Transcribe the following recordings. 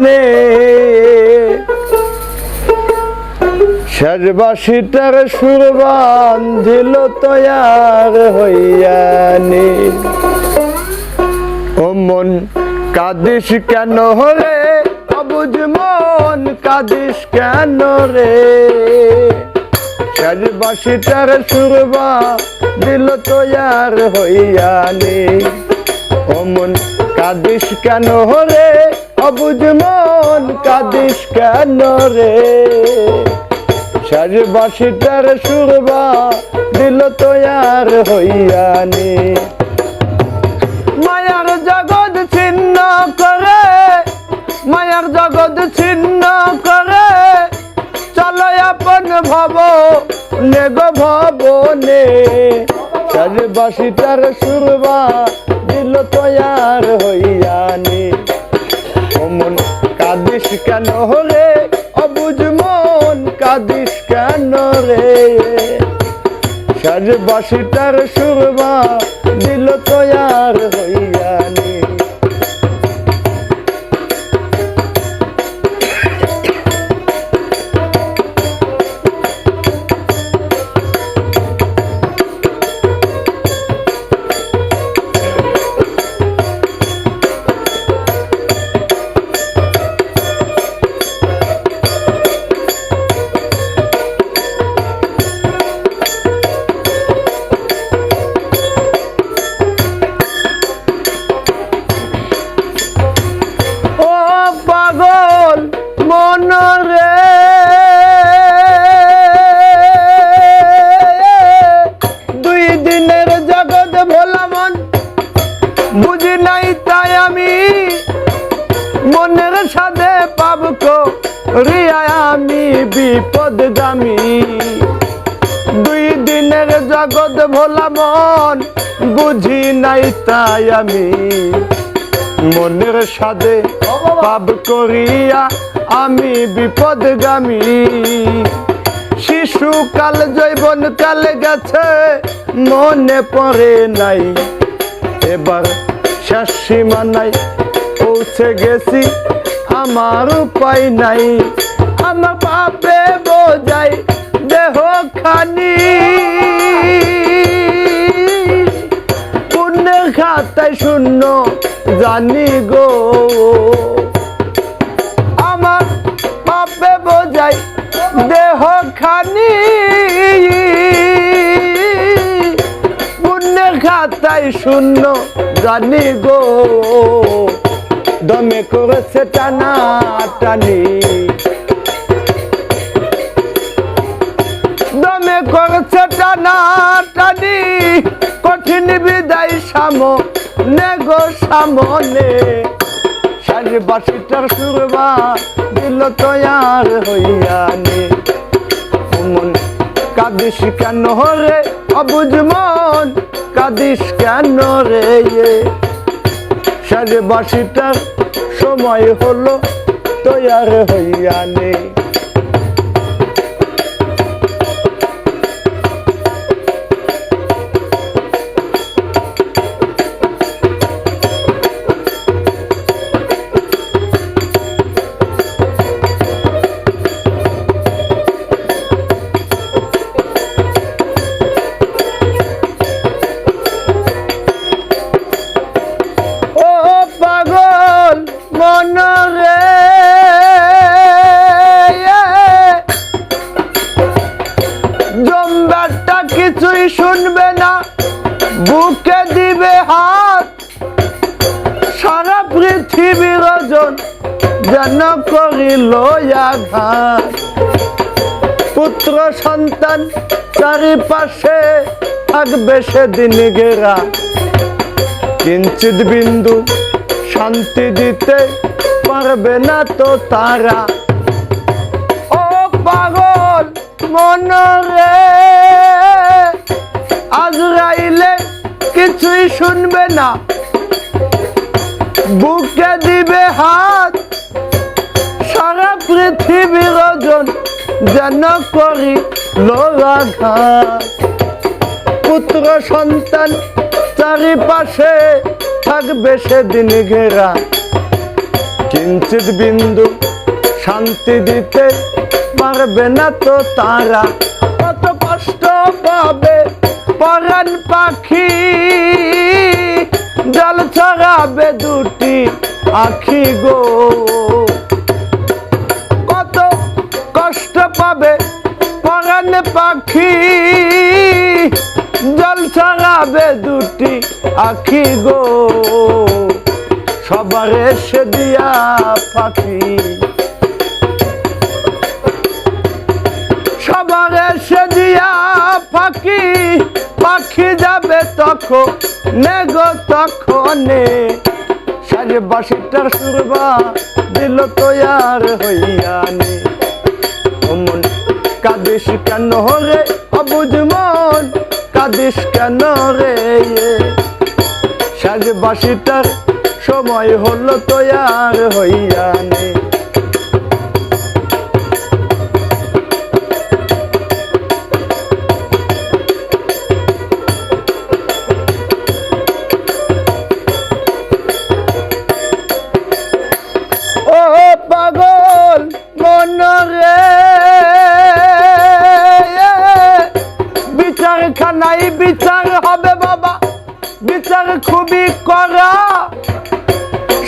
নে শেষ বাঁশিটার সুর বান্ধিল তৈয়ার হইয়ানি ও মন কাঁদিস কেন রে অবুঝ মন কাঁদিস কেন রে শেষ বাঁশিটার সুর বান্ধিল তৈয়ার হইয়ানি ও মন কাঁদিস কেন রে অবুঝ মন কাঁদিস কেন রে শেষ বাঁশিটার সুর বান্ধিল তৈয়ার হইয়ানি মায়ার জগৎ ছিন্ন করে মায়ার জগৎ ছিন্ন করে চলো আপন ভব নেগ ভবনে শেষ বাঁশিটার সুর বান্ধিল তৈয়ার হইয়ানি ও মন কাঁদিস কেন রে অবুঝ মন কাঁদিস কেন রে শেষ বাঁশিটার সুর বান্ধিল তৈয়ার হইয়ানি মনরে দুই দিনের জগৎ ভোলা মন বুঝি নাই তাই আমি মনের সাথে পাবকো রিয়া আমি বিপদগামী দুই দিনের জগৎ ভোলা মন বুঝি নাই তাই আমি মনের সাথে পাপ করিয়া আমি বিপদগামী শিশুকাল যৌবন কাল গেছে মনে পড়ে নাই এবার শেষ সীমানায় পৌঁছে গেছি আমার উপায় নাই আমার পাপে বোঝাই দেহ খানি পুণ্যের খাতায় শূন্য জানি গো আমার পাপে বোঝাই দেহ খানি পুণ্যের খাতায় শূন্য জানি গো দমে করেছে টানা টানি দমে করেছে টানা টানি কঠিন বিদায় সামনে গো সামনে শেষ বাঁশিটার সুর বান্ধিল তৈয়ার হইয়ানি মন কাঁদিস কেন রে অবুঝ মন কাঁদিস কেন রে শেষ বাঁশিটার সময় হলো তৈয়ার হইয়ানি মনরে জম্বারটা কিছুই শুনবে না বুকে দিবে হাত সারা পৃথিবীর ওজন যেন করিল আঘাত পুত্র সন্তান চারিপাশে থাকবে সেদিন ঘেরা কিঞ্চিত বিন্দু শান্তি দিতে পারবে না তো তারা ও পাগল মনরে আজরাইলে কিছুই শুনবে না বুকে দিবে হাত সারা পৃথিবীর ওজন যেন করিল আঘাত পুত্র সন্তান চারিপাশে থাকবে সেদিন ঘেরা কিঞ্চিত বিন্দু শান্তি দিতে পারবে না তো তারা। কত কষ্ট পাবে পরাণ পাখি, জল ছড়াবে দুটি আখি গো। কত কষ্ট পাবে পরাণ পাখি, জল ছড়াবে দুটি আখি গো। সবার এসে দিয়া পাখি, সবার এসে দিয়া পাখি, পাখি যাবে তখন নেগো তখনে। সাজে বাঁশিটার সুরবা দিল তৈয়ার হইয়ানে। মন কাঁদিস কেন রে অবুঝ মন, কাঁদিস কেন রে। সাজে বাঁশিটার সময় হলো তৈয়ার হইয়ানে। ও পাগল মন রে, বিচারখানায় বিচার হবে বাবা, বিচার খুবই করা।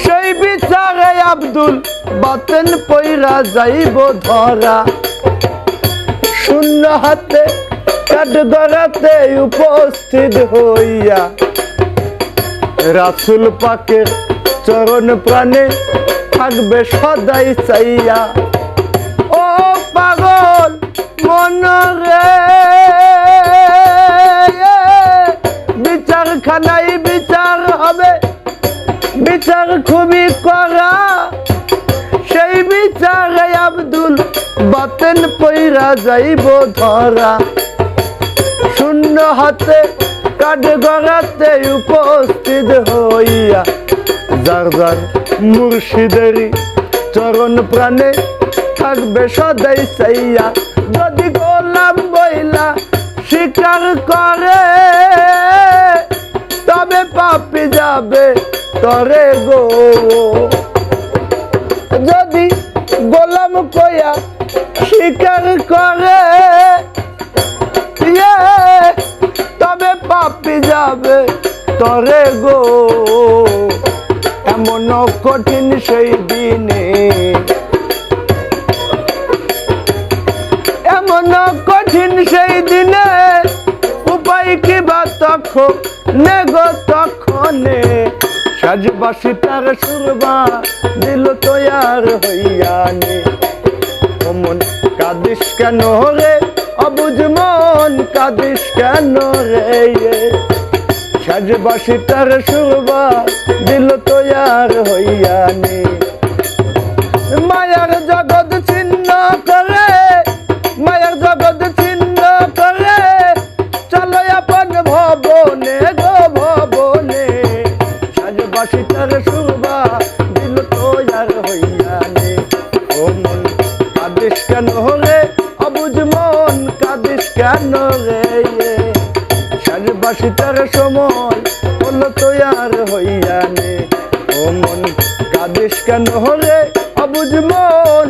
সেই বিচারে আব্দুল বাতেন পইরা যাইব ধরা। শূন্য হাতে কাঠগড়াতে উপস্থিত হইয়া রাসূল পাকের চরণ প্রাণে থাকবে সদাই চাইয়া। ও পাগল মন রে, বিচারখানায় বিচার হবে, বিচার খুবই করা। সেই বিচারে আব্দুল বাতেন পইরা যাইব ধরা। শূন্য হাতে কাঠগড়াতে উপস্থিত হইয়া যার যার মুর্শিদেরই চরণ প্রাণে থাকবে সদাই চাইয়া। যদি গোলাম বইলা স্বীকার করে, তবে পাপি যাবে তরে গো। যদি গোলাম কইয়া স্বীকার করে, তবে পাপি যাবে তরে গো। এমন কঠিন সেই দিনে, এমন কঠিন সেই দিনে, উপায় কি বা তখন নেগো তখনে। সাজবাসিটার সুরবা দিল তৈয়ার হইয়ানে। মন কাঁদিস কেন রে অবুঝ মন, কাঁদিস কেন রে। সাজবাসিটার সুরবা দিল তৈয়ার হইয়ানে। মায়ার জগৎ ছিন্ন করে, মায়ার জগৎ ছিন্ন করে, চলো আপন ভবনে গো ভবনে। সাজবাসিটার সুরবা দিল তৈয়ার হইয়ানে। ও মন কাঁদিস কেন রে অবুঝ মন, কাঁদিস কেন রে। সাজবাসিটার সময় হলো তৈয়ার হইয়ানে। ও মন কাঁদিস কেন রে অবুঝ মন,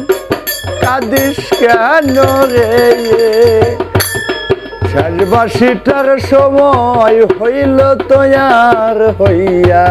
কাঁদিস কেন রে। সাজবাসিটার সময় হইল তৈয়ার হইয়া।